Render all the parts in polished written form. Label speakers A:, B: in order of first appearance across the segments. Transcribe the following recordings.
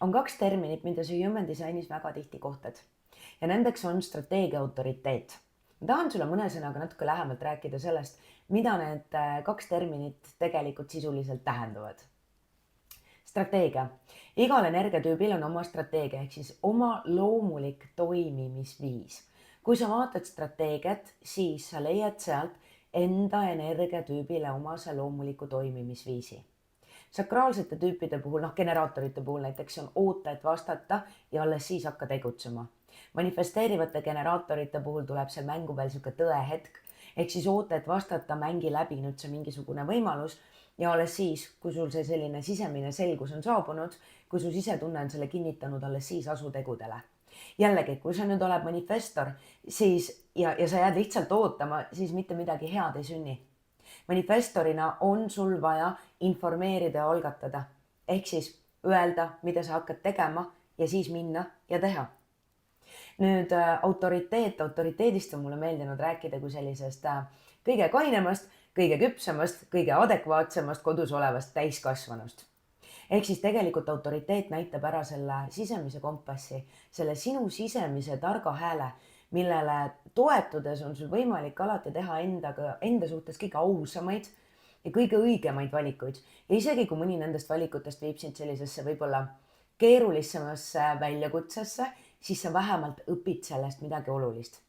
A: On kaks terminit, mida sa human disainis väga tihti kohtad ja nendeks on strateegia autoriteet. Ma tahan sulle mõne sõnaga natuke lähemalt rääkida sellest, mida need kaks terminit tegelikult sisuliselt tähendavad. Strateegia. Igal energiatüübil on oma strateegia ehk siis oma loomulik toimimisviis. Kui sa vaatad strateegiat, siis sa leiad sealt enda energiatüübile omase loomuliku toimimisviisi. Sakraalsete tüüpide puhul, generaatorite puhul näiteks on oota, et vastata ja alles siis hakka tegutsema. Manifesteerivate generaatorite puhul tuleb seal mängu veel sihuke tõehetk, ehk siis oota, et vastata, mängi läbi nüüd see mingisugune võimalus ja alles siis, kui sul see selline sisemine selgus on saabunud, kui su sisetunne on selle kinnitanud, alles siis asu tegudele. Jällegi, kui sa nüüd oled manifestor, siis ja sa jääd lihtsalt ootama, siis mitte midagi head ei sünni. Manifestorina on sul vaja informeerida ja algatada, ehk siis öelda, mida sa hakkad tegema ja siis minna ja teha. Nüüd autoriteedist on mulle meeldinud rääkida kui sellisest kõige kainemast, kõige küpsemast, kõige adekvaatsemast kodus olevast täiskasvanust. Ehk siis tegelikult autoriteet näitab ära selle sisemise kompassi, selle sinu sisemise targa hääle, millele toetudes on sul võimalik alati teha enda suhtes kõige ausamaid ja kõige õigemaid valikuid. Ja isegi kui mõni nendest valikutest viib sind sellisesse võib-olla keerulisemasse väljakutsesse, siis sa vähemalt õpid sellest midagi olulist.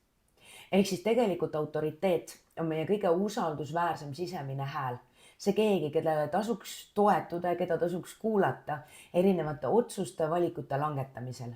A: Ehk siis tegelikult autoriteet on meie kõige usaldusväärsem sisemine hääl. See keegi, keda tasuks toetuda ja keda tasuks kuulata erinevate otsuste valikute langetamisel.